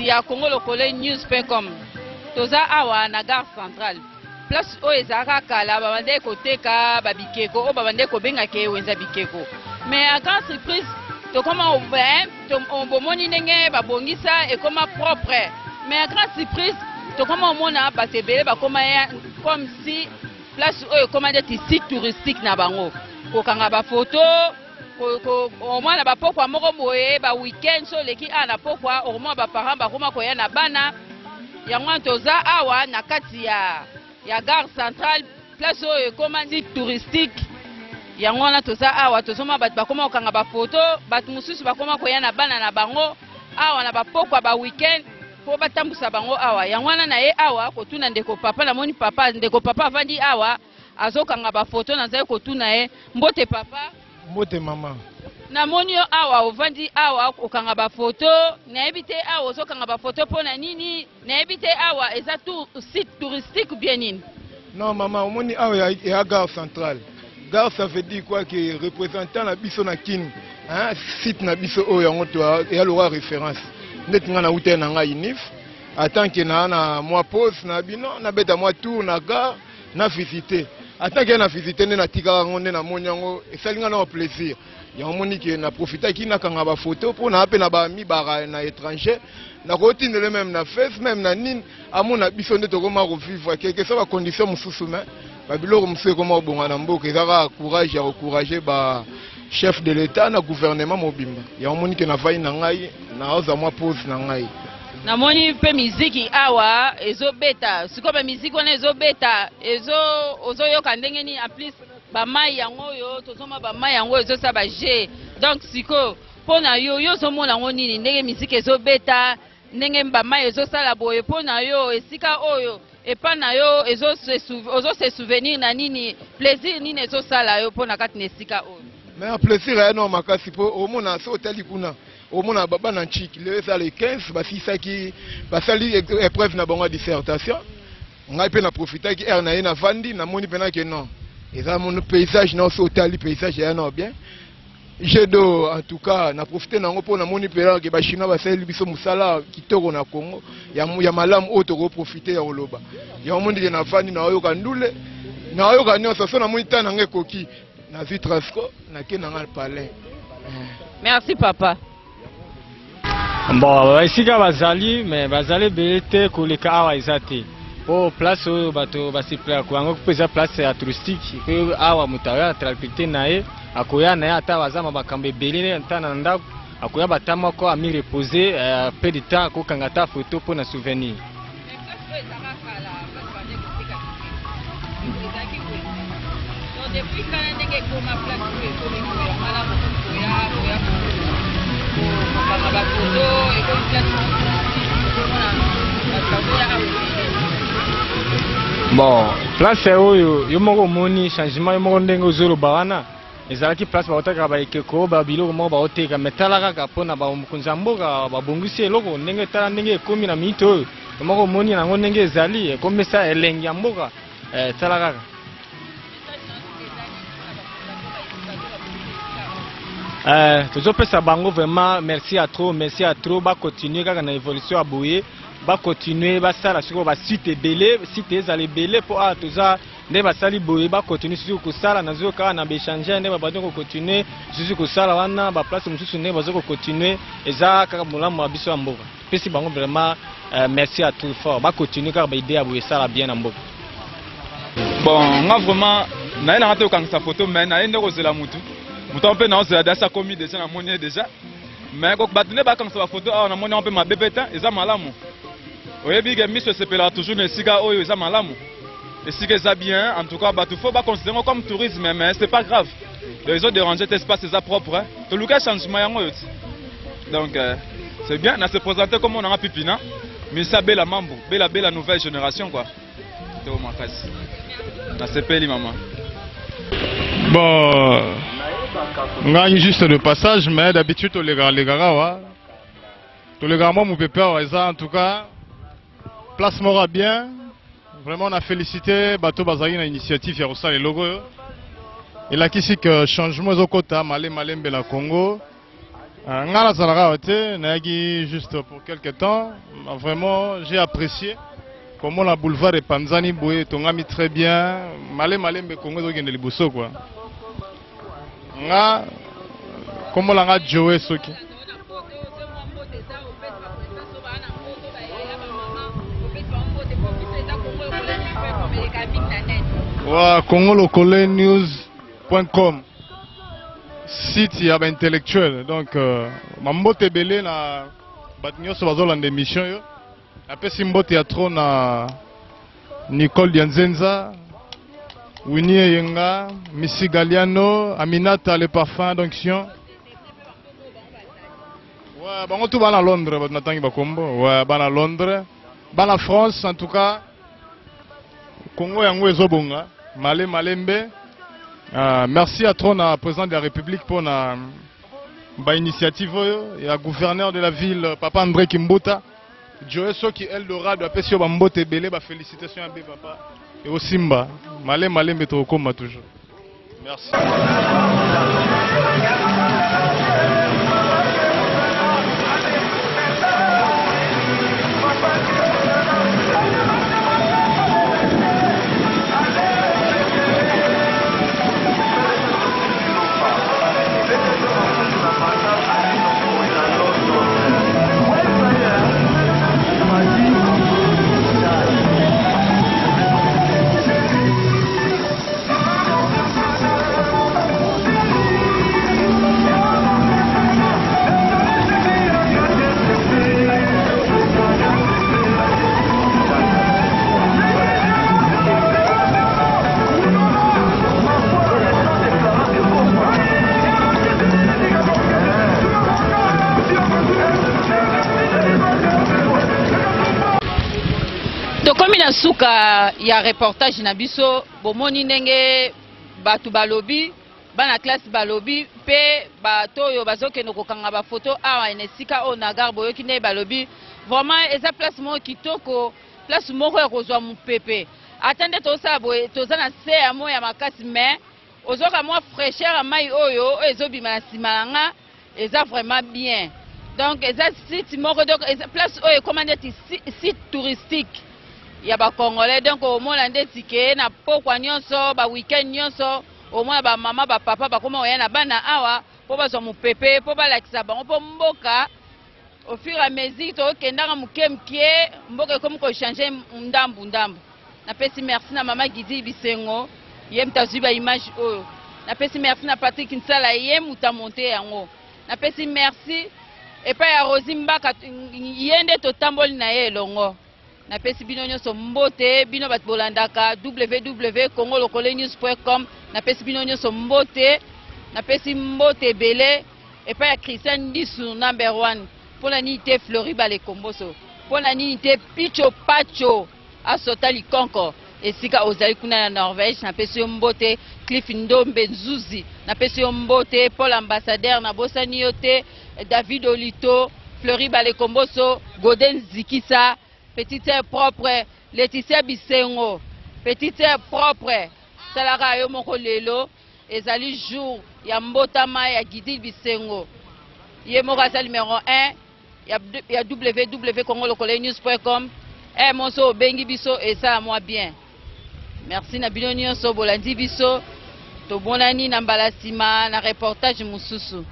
ya Congo lokole news.com toza awa na gare centrale place oyo ezalaka kala babande koteka babikeko oyo babande kobengaka wenza bikeko mais à grande surprise tokoma bomoni ndenge babongisa ekoma propre mais à grande surprise tokoma omona bato ebele bakoma comme si place oyo ekoma ndeti site touristique na bango kokanga bafoto omwana bapokwa moko boye ba weekend so leki ana pokwa omwana baparent bakoma koya na bana yango toza awa na kati ya gare centrale place oyo ekoma site touristique yango wana toza awa tozoma bato bakoma kokanga bafoto bato mosusu bakoma koya na bana na bango awa na bapokwa ba weekend po batambusa bango awa yango wana na ye awa kotuna ndeko papa namoni papa ndeko papa avandi awa azokanga bafoto nazali kotuna ye mbote papa mbote mama namoni yo awa ovandi awa okanga bafoto nayebi te awa ozokanga bafoto mpona nini nayebi te awa eza site touristique ou bien nini non mama omoni awa ya gare centrale gare ça veut dire quoi que représentant na biso na kini site na biso oyo yango to ya loa référence ndeti nga na ute na nga inif tant que na moi pause na bino na beta moi tour na gare na visiter tant que na visiter nde na tika yango nde na moni yango esalinga na plaisir yango moni ke na profitaki na kanga ba photo pour na pe na ba mi bara na étranger na kotindele même na face même na nini amona biso nde tokoma revivre quelque soit ba condition mususu mais ba biloko mususu koma bonga na mboka ezaka courage ya encourager ba chef de l'état na gouvernement mobimba yango moni ke na vai na ngai na oza moi pause na ngai namoni pe miziki awa ezobeta siko ba miziki wana ezobeta ozoyoka ndenge ni en plus bamai yango oyo tozoma bamai yango ezosa baje donc siko mpona yo ozomona yango nini ndenge miziki ezobeta ndenge bamai ezosala boye mpona yo esika oyo epa na yo ozose souvenir na nini plaisir nini ezosala yo mpona kati na esika oyo mais plaisir ya no makasi po omona so otali kuna omona baba na nchiki le eza le 15 basisaki basali épreuve na bango dissertation ngai pe na profitaki air na ye na vandi namoni pena ke non eza mon paysage na so otali paysage ya no bien j'ai d'eau en tout cas na profiter nango po namoni pena ke ba chinois basali biso musala kitoko na Congo ya malamu oyo toko profiter ya oloba ya omoni ke na vandi na oyo kandule na oyo kanyoso so namoni tana nge koki na zi Trasco na ke na ngal palais. Merci papa. Bon, esika bazali mais bazali belete koleka awa ezate po place oyo bato basipla kuango kupeza place ya touristique ko awa mutawa transpecter nae akoya nae ata bazama bakambe belele ntana ndako akoya batama ko ami reposer peu de temps ko kangata photo pour na souvenir. Depuis quand ndenge koma place bon place oyo yo moko moni changement yo moko ndenge ozoloba wana ezalaki place baotaka baekeko babiloko moko baoteka metala kaka mpona bamokonzi ya mboka babongisi eloko ndenge tala ndenge ekomi na minute oyo yo moko moni nango ndenge ezali ekomisa elengi ya mboka tala kaka tozopesa bango vraiment merci à trop ba continuer kaka na évolution ya boye ba continuer basala siko ba site ebele site ezali ebele po toza nde basali boye ba continuer siko kosala nazo kaka na béchanger nde babandi ko continuer siko kosala wana ba place mosusu nde bazo ko continuer eza kaka molamu ya biso ya mboka pesi bango vraiment merci à tout fort ba continuer kaka ba idée ya boye sala bien na mboka. Bon nga vraiment na ina ngate okangisa photo mais na ende kozela mutu mutu mpe na ozela dasa komi déjà na moni déjà mais ko batune ba kangisa photo awa na moni mpe mabebeta eza malamu oyebi ke miso sepela toujours na esika oyo eza malamu esika eza bien en tout cas batu faut ba considérer comme tourisme mais c'est pas grave les autres déranger cet espace est propre to luka changement yango yoti donc c'est bien na se présenter comme on a pipina mais ça bela mambo bela nouvelle génération quoi to makasi na sepeli maman. Bon, on gagne juste de passage, mais d'habitude, les gars, Tout le grand mon pépé, en tout cas, place Mora bien. Vraiment, on a félicité Bato Bazari dans l'initiative Yarosa les logos. Et là, qui c'est que changement au quota, Malé Malembe la Congo. Ngala Zalara juste pour quelques temps. Vraiment, j'ai apprécié comment la boulevard de Panzani Boué, ton ami très bien. Malé Malembe Congo, donc il y a des boussons quoi. Comment la a joué ce qui. congolocolenews.com site ya intellectuel donc mambote belé na batnyoso bazolanda émission yo apesi mbote ya trop na Nicole Dianzenza Winnie Yenga Missy Galiano Aminata le parfum d'onction ouais bango tout bana Londres natangi bakombo ouais bana Londres bana France en tout cas Congo yango ezobonga Malé Malembe. Merci à trop na président de la République pour na initiative et à gouverneur de la ville Papa André Kimbuta Joe Soki Eldorado a pesio bambote belé ba félicitations à papa et au Simba Malé Malembe to koma toujours. Merci. Tokomi na suka ya reportage na biso bomoni ndenge batu balobi bana classe balobi pe bato yo bazokende kokanga ba photo awa enesika o na garbo yo kine balobi vraiment eza place moko kitoko place moko ya kozwa mupepe atende to sa boye toza na se ya mo ya makasi mais ozoka mo fraîcheur mai oyo ezobima na sima nga eza vraiment bien donc eza site moko donc eza place oyo commandé site touristique ya ba Congolais donc au mona ndeti ke na pokwa nyonso ba weekend nyonso au mona ba mama ba papa ba koma oyana bana awa po bazo mupepe po balakisa bango po mboka au fur et à mesure to kendanga mukemkie mboka comme ko changer ndambu na pesi merci na mama Gidi Bisengo ye mtazwi ba image oyo na pesi merci na Patrick Nsala ye muta monter yango na pesi merci et pa ya Rosi Mbaka yende to tamboli na ye longo na pesi bino nyonso mbote bino bat bolandaka www.congolocolenews.com na pesi bino nyonso mbote na pesi mbote belé et pa ya Christian Ndisu number 1 pour la nité Fleury Balekomboso pour la nité Picho Pacho asota likonko esika ozali kuna na Norvège na pesi mbote Cliff Ndombe Nzuzi na pesi mbote Paul ambassadeur na bosani yote David Olito Fleury Balekomboso Godin Zikisa petite sœur propre Laetitia Bisengo petite sœur propre salaka yo moko lelo ezali jour ya mbotama ya Gidi Bisengo ye moko asa numéro 1 ya www.congolocolenews.com monso bengi biso esa moi bien merci na bino nyonso bolandi biso to bonani na mbalasima na reportage mususu.